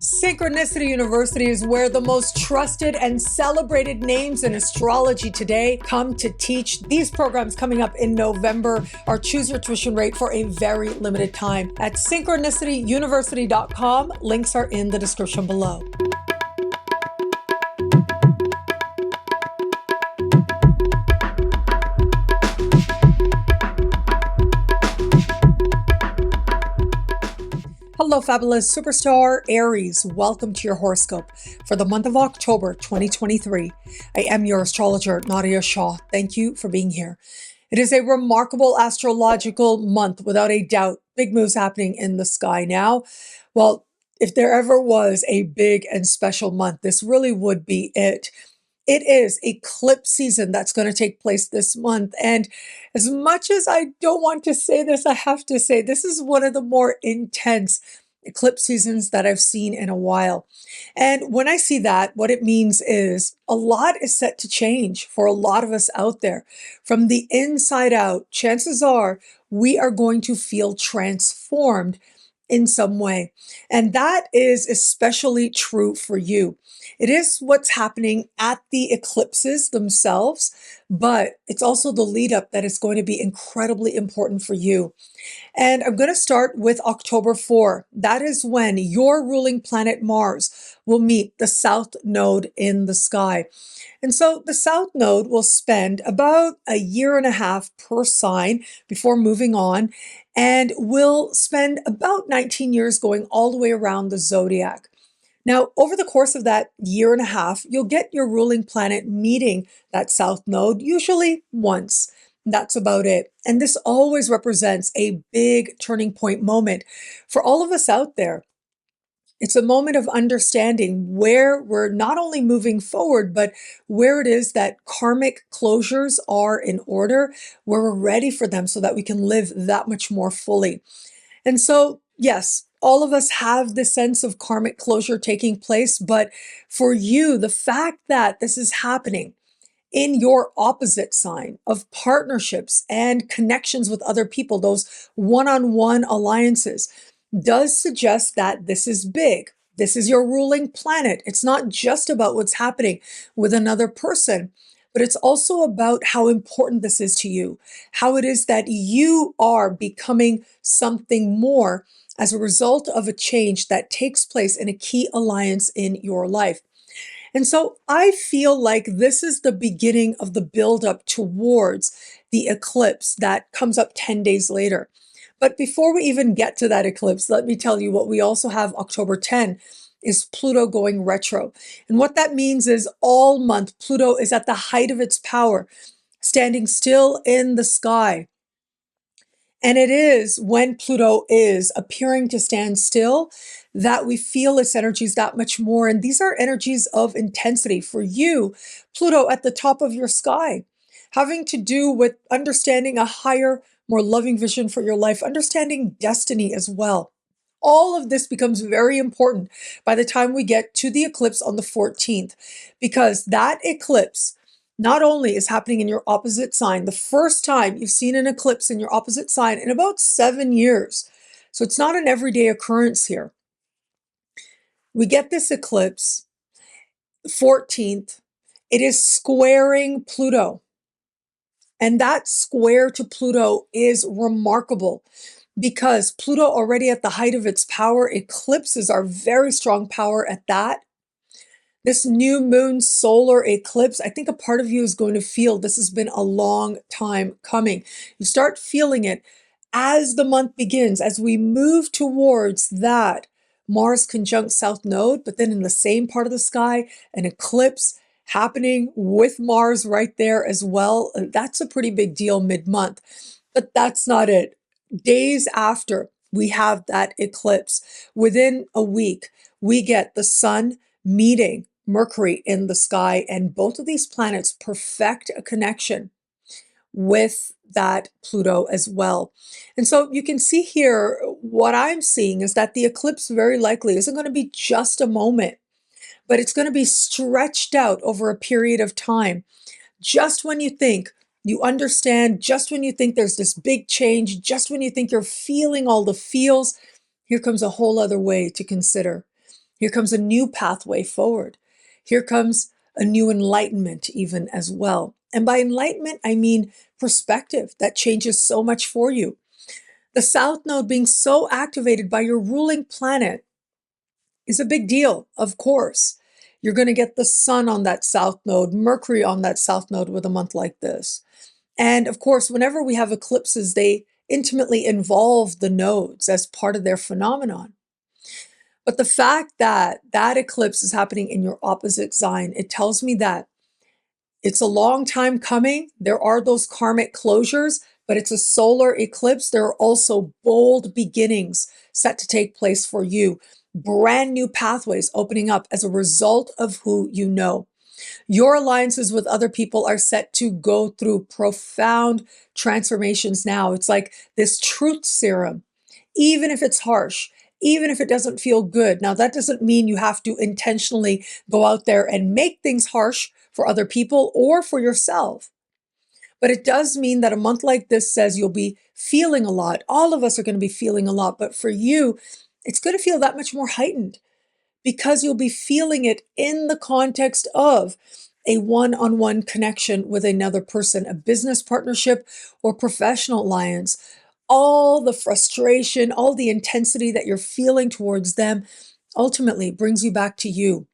Synchronicity University is where the most trusted and celebrated names in astrology today come to teach. These programs coming up in November are choose your tuition rate for a very limited time at synchronicityuniversity.com. Links are in the description below. Hello, fabulous superstar Aries. Welcome to your horoscope for the month of October 2023. I am your astrologer, Nadiya Shah. Thank you for being here. It is a remarkable astrological month, without a doubt. Big moves happening in the sky now. Well, if there ever was a big and special month, this really would be it. It is eclipse season that's going to take place this month. And as much as I don't want to say this, I have to say this is one of the more intense eclipse seasons that I've seen in a while. And when I see that, what it means is a lot is set to change for a lot of us out there. From the inside out, chances are we are going to feel transformed in some way. And that is especially true for you. It is what's happening at the eclipses themselves, but it's also the lead up that is going to be incredibly important for you. And I'm going to start with October 4. That is when your ruling planet Mars will meet the South Node in the sky. And so the South Node will spend about a year and a half per sign before moving on, and will spend about 19 years going all the way around the zodiac. Now, over the course of that year and a half, you'll get your ruling planet meeting that South Node, usually once. That's about it. And this always represents a big turning point moment for all of us out there. It's a moment of understanding where we're not only moving forward, but where it is that karmic closures are in order, where we're ready for them so that we can live that much more fully. And so, yes, all of us have this sense of karmic closure taking place, but for you, the fact that this is happening in your opposite sign of partnerships and connections with other people, those one-on-one alliances, does suggest that this is big. This is your ruling planet. It's not just about what's happening with another person, but it's also about how important this is to you, how it is that you are becoming something more as a result of a change that takes place in a key alliance in your life. And so I feel like this is the beginning of the buildup towards the eclipse that comes up 10 days later. But before we even get to that eclipse, let me tell you what we also have October 10 is Pluto going retro. And what that means is all month, Pluto is at the height of its power, standing still in the sky. And it is when Pluto is appearing to stand still that we feel its energies that much more. And these are energies of intensity for you, Pluto at the top of your sky, having to do with understanding a higher, more loving vision for your life, understanding destiny as well. All of this becomes very important by the time we get to the eclipse on the 14th, because that eclipse not only is happening in your opposite sign, the first time you've seen an eclipse in your opposite sign in about 7 years. So it's not an everyday occurrence here. We get this eclipse, the 14th, it is squaring Pluto. And that square to Pluto is remarkable because Pluto already at the height of its power, eclipses are very strong power at that. This new moon solar eclipse, I think a part of you is going to feel this has been a long time coming. You start feeling it as the month begins, as we move towards that Mars conjunct South Node, but then in the same part of the sky, an eclipse happening with Mars right there as well. That's a pretty big deal mid-month, but that's not it. Days after we have that eclipse, within a week, we get the sun meeting Mercury in the sky, and both of these planets perfect a connection with that Pluto as well. And so you can see here, what I'm seeing is that the eclipse very likely isn't going to be just a moment, but it's going to be stretched out over a period of time. Just when you think you understand, just when you think there's this big change, just when you think you're feeling all the feels, here comes a whole other way to consider. Here comes a new pathway forward. Here comes a new enlightenment even as well. And by enlightenment, I mean perspective that changes so much for you. The South Node being so activated by your ruling planet is a big deal, of course. You're going to get the Sun on that South Node, Mercury on that South Node with a month like this. And of course, whenever we have eclipses, they intimately involve the nodes as part of their phenomenon. But the fact that that eclipse is happening in your opposite sign, it tells me that it's a long time coming. There are those karmic closures, but it's a solar eclipse. There are also bold beginnings set to take place for you. Brand new pathways opening up as a result of who you know. Your alliances with other people are set to go through profound transformations now. It's like this truth serum, even if it's harsh, even if it doesn't feel good. Now, that doesn't mean you have to intentionally go out there and make things harsh for other people or for yourself. But it does mean that a month like this says you'll be feeling a lot. All of us are going to be feeling a lot, but for you, it's going to feel that much more heightened because you'll be feeling it in the context of a one-on-one connection with another person, a business partnership or professional alliance. All the frustration, all the intensity that you're feeling towards them ultimately brings you back to you.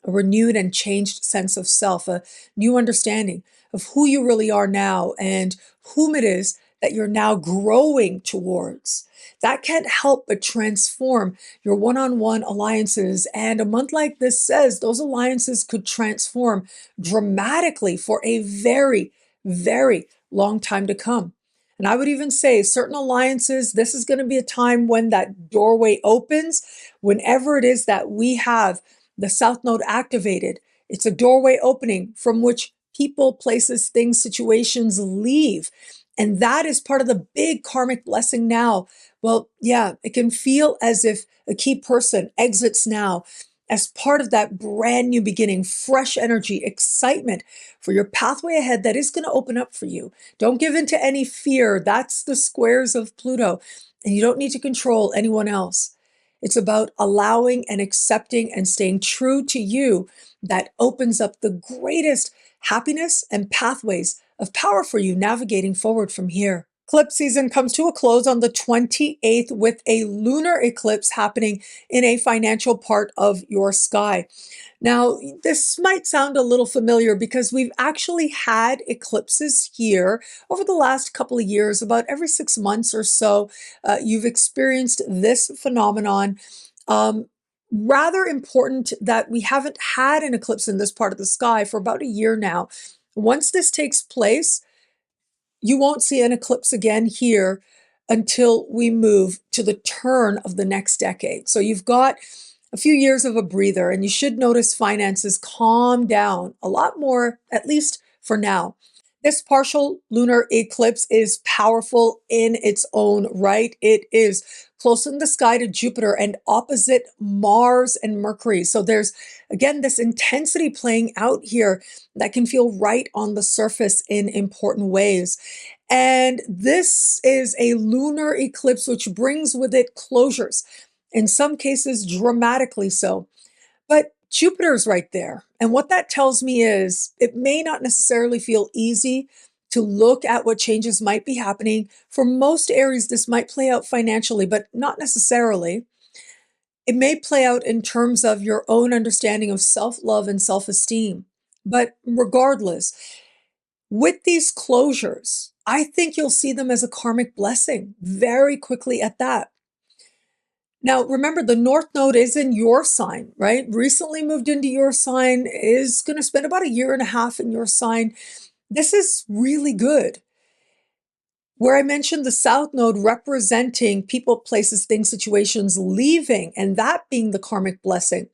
A renewed and changed sense of self, a new understanding of who you really are now and whom it is that you're now growing towards. That can't help but transform your one-on-one alliances. And a month like this says those alliances could transform dramatically for a very, very long time to come. And I would even say certain alliances, this is going to be a time when that doorway opens, whenever it is that we have the South Node activated. It's a doorway opening from which people, places, things, situations leave. And that is part of the big karmic blessing now. Well, yeah, it can feel as if a key person exits now as part of that brand new beginning, fresh energy, excitement for your pathway ahead that is going to open up for you. Don't give in to any fear. That's the squares of Pluto. And you don't need to control anyone else. It's about allowing and accepting and staying true to you that opens up the greatest happiness and pathways of power for you navigating forward from here. Eclipse season comes to a close on the 28th with a lunar eclipse happening in a financial part of your sky. Now, this might sound a little familiar because we've actually had eclipses here over the last couple of years, about every 6 months or so. You've experienced this phenomenon. Rather important that we haven't had an eclipse in this part of the sky for about a year now. Once this takes place, you won't see an eclipse again here until we move to the turn of the next decade. So you've got a few years of a breather, and you should notice finances calm down a lot more, at least for now. This partial lunar eclipse is powerful in its own right. It is close in the sky to Jupiter and opposite Mars and Mercury. So there's, again, this intensity playing out here that can feel right on the surface in important ways. And this is a lunar eclipse, which brings with it closures, in some cases dramatically so. But Jupiter's right there. And what that tells me is it may not necessarily feel easy to look at what changes might be happening. For most Aries, this might play out financially, but not necessarily. It may play out in terms of your own understanding of self-love and self-esteem. But regardless, with these closures, I think you'll see them as a karmic blessing very quickly at that. Now, remember, the North Node is in your sign, right? Recently moved into your sign, is going to spend about a year and a half in your sign. This is really good. Where I mentioned the South Node representing people, places, things, situations leaving, and that being the karmic blessing.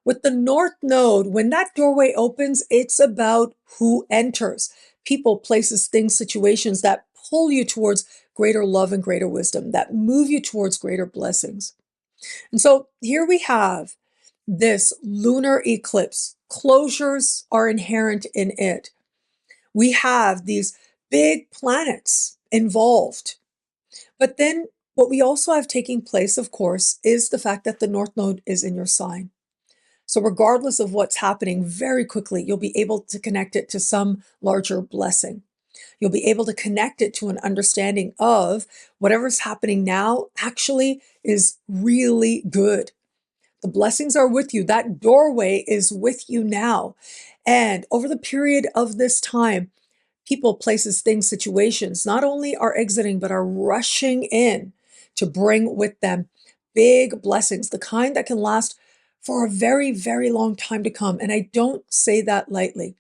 With the North Node, when that doorway opens, it's about who enters. People, places, things, situations that pull you towards greater love and greater wisdom, that move you towards greater blessings. And so here we have this lunar eclipse. Closures are inherent in it. We have these big planets involved. But then What we also have taking place, of course, is the fact that the North Node is in your sign. So regardless of what's happening, very quickly, you'll be able to connect it to some larger blessing. You'll be able to connect it to an understanding of whatever's happening now actually is really good. The blessings are with you. That doorway is with you now. And over the period of this time, people, places, things, situations not only are exiting, but are rushing in to bring with them big blessings, the kind that can last for a very, very long time to come. And I don't say that lightly.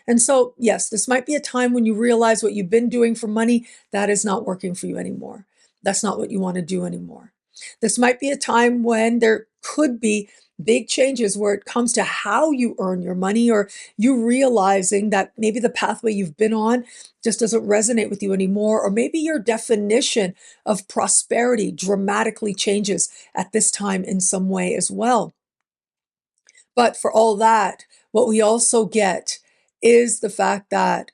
And so, yes, this might be a time when you realize what you've been doing for money, that is not working for you anymore. That's not what you want to do anymore. This might be a time when there could be big changes where it comes to how you earn your money, or you realizing that maybe the pathway you've been on just doesn't resonate with you anymore, or maybe your definition of prosperity dramatically changes at this time in some way as well. But for all that, what we also get is the fact that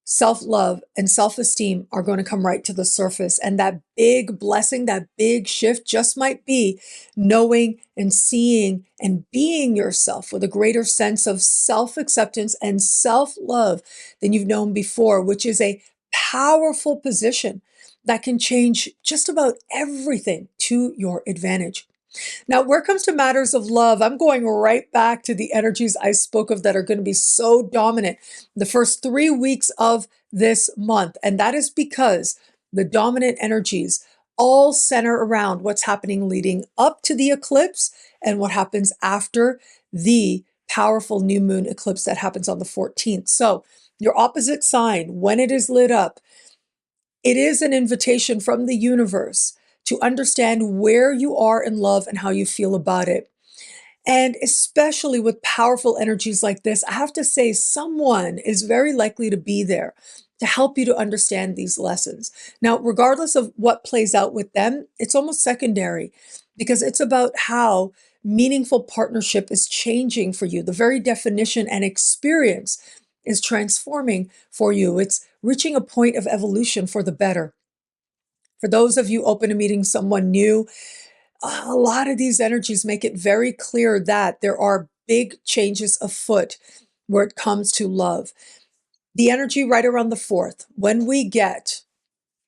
self-love and self-esteem are going to come right to the surface. And that big blessing, that big shift just might be knowing and seeing and being yourself with a greater sense of self-acceptance and self-love than you've known before, which is a powerful position that can change just about everything to your advantage. Now, where it comes to matters of love, I'm going right back to the energies I spoke of that are going to be so dominant the first 3 weeks of this month. And that is because the dominant energies all center around what's happening leading up to the eclipse and what happens after the powerful new moon eclipse that happens on the 14th. So your opposite sign, when it is lit up, it is an invitation from the universe to understand where you are in love and how you feel about it. And especially with powerful energies like this, I have to say someone is very likely to be there to help you to understand these lessons. Now, regardless of what plays out with them, it's almost secondary because it's about how meaningful partnership is changing for you. The very definition and experience is transforming for you. It's reaching a point of evolution for the better. For those of you open to meeting someone new, a lot of these energies make it very clear that there are big changes afoot where it comes to love. The energy right around the 4th, when we get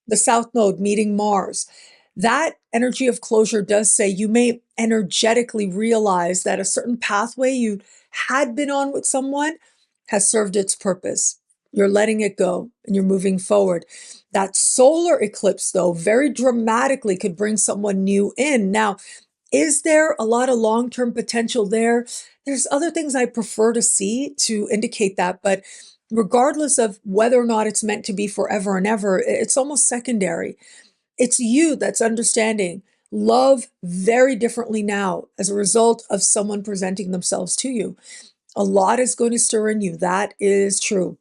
the South Node meeting Mars, that energy of closure does say you may energetically realize that a certain pathway you had been on with someone has served its purpose. You're letting it go and you're moving forward. That solar eclipse, though, very dramatically could bring someone new in. Now, is there a lot of long-term potential there? There's other things I prefer to see to indicate that, but regardless of whether or not it's meant to be forever and ever, it's almost secondary. It's you that's understanding love very differently now as a result of someone presenting themselves to you. A lot is going to stir in you. That is true.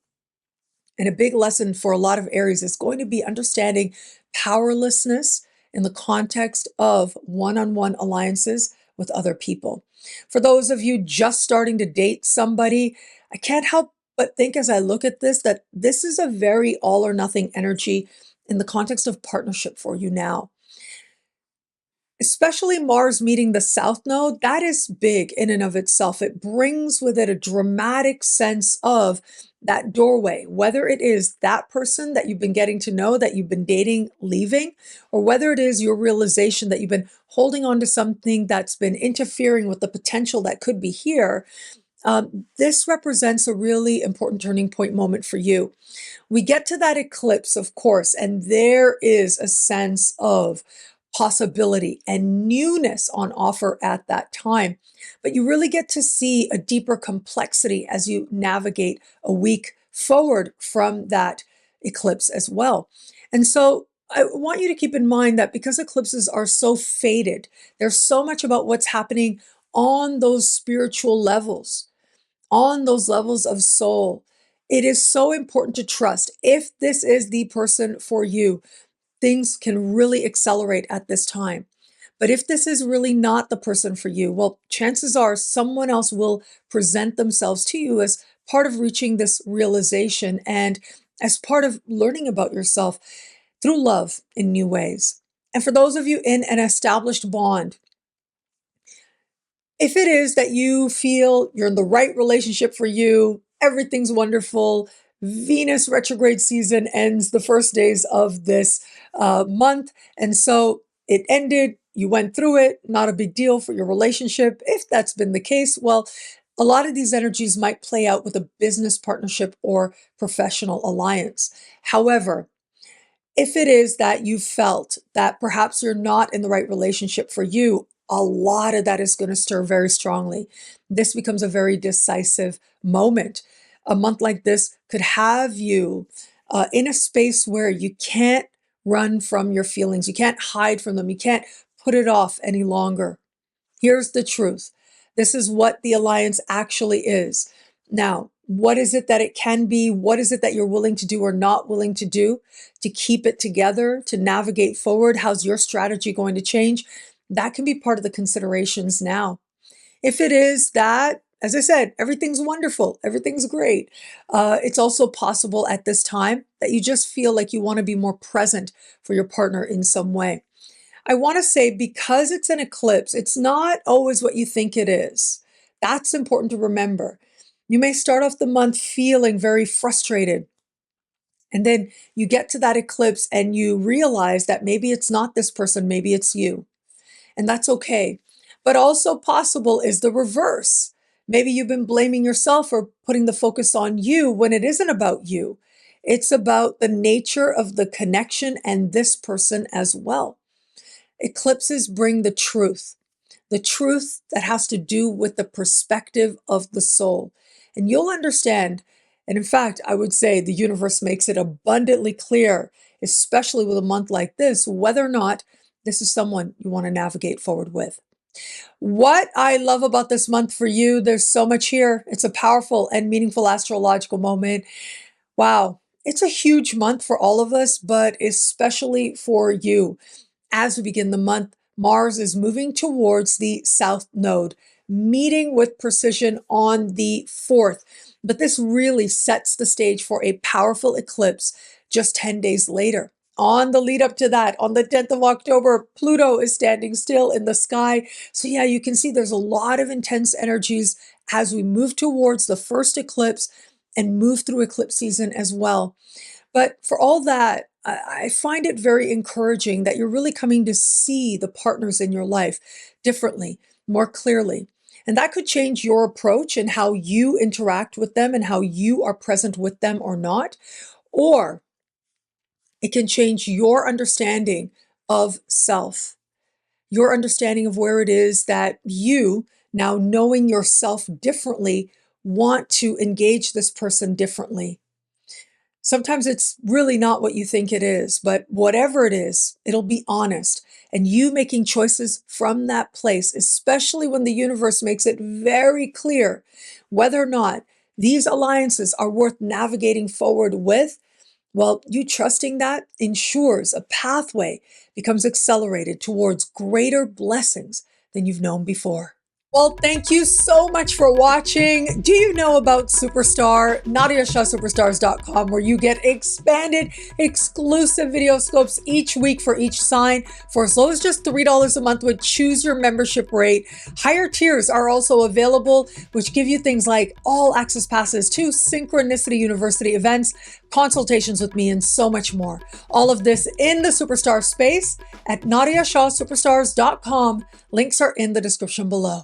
And a big lesson for a lot of Aries is going to be understanding powerlessness in the context of one-on-one alliances with other people. For those of you just starting to date somebody, I can't help but think as I look at this that this is a very all or nothing energy in the context of partnership for you now. Especially Mars meeting the South Node, that is big in and of itself. It brings with it a dramatic sense of that doorway, whether it is that person that you've been getting to know, that you've been dating, leaving, or whether it is your realization that you've been holding on to something that's been interfering with the potential that could be here. This represents a really important turning point moment for you. We get to that eclipse, of course, and there is a sense of possibility and newness on offer at that time. But you really get to see a deeper complexity as you navigate a week forward from that eclipse as well. And so I want you to keep in mind that because eclipses are so faded, there's so much about what's happening on those spiritual levels, on those levels of soul. It is so important to trust. If this is the person for you, things can really accelerate at this time. But if this is really not the person for you, well, chances are someone else will present themselves to you as part of reaching this realization and as part of learning about yourself through love in new ways. And for those of you in an established bond, if it is that you feel you're in the right relationship for you, everything's wonderful, Venus retrograde season ends the first days of this month. And so it ended, you went through it, not a big deal for your relationship. If that's been the case, well, a lot of these energies might play out with a business partnership or professional alliance. However, if it is that you felt that perhaps you're not in the right relationship for you, a lot of that is going to stir very strongly. This becomes a very decisive moment. A month like this could have you in a space where you can't run from your feelings. You can't hide from them. You can't put it off any longer. Here's the truth. This is what the alliance actually is. Now, what is it that it can be? What is it that you're willing to do or not willing to do to keep it together, to navigate forward? How's your strategy going to change? That can be part of the considerations now. If it is that, as I said, everything's wonderful, everything's great, it's also possible at this time that you just feel like you want to be more present for your partner in some way. I want to say, because it's an eclipse, it's not always what you think it is. That's important to remember. You may start off the month feeling very frustrated, and then you get to that eclipse and you realize that maybe it's not this person, maybe it's you. And that's okay. But also possible is the reverse. Maybe you've been blaming yourself or putting the focus on you when it isn't about you. It's about the nature of the connection and this person as well. Eclipses bring the truth that has to do with the perspective of the soul. And you'll understand, and in fact, I would say the universe makes it abundantly clear, especially with a month like this, whether or not this is someone you want to navigate forward with. What I love about this month for you, there's so much here. It's a powerful and meaningful astrological moment. Wow, it's a huge month for all of us, but especially for you. As we begin the month, Mars is moving towards the South Node, meeting with precision on the 4th. But this really sets the stage for a powerful eclipse just 10 days later. On the lead up to that, on the 10th of October, Pluto is standing still in the sky. So yeah, you can see there's a lot of intense energies as we move towards the first eclipse and move through eclipse season as well. But for all that, I find it very encouraging that you're really coming to see the partners in your life differently, more clearly. And that could change your approach and how you interact with them and how you are present with them or not. Or it can change your understanding of self, your understanding of where it is that you, now knowing yourself differently, want to engage this person differently. Sometimes it's really not what you think it is, but whatever it is, it'll be honest. And you making choices from that place, especially when the universe makes it very clear whether or not these alliances are worth navigating forward with, well, you trusting that ensures a pathway becomes accelerated towards greater blessings than you've known before. Well, thank you so much for watching. Do you know about Superstar? NadiyaShahSuperstars.com, where you get expanded, exclusive video scopes each week for each sign for as low as just $3 a month with choose your membership rate. Higher tiers are also available, which give you things like all access passes to Synchronicity University events, consultations with me, and so much more. All of this in the Superstar space at NadiyaShahSuperstars.com. Links are in the description below.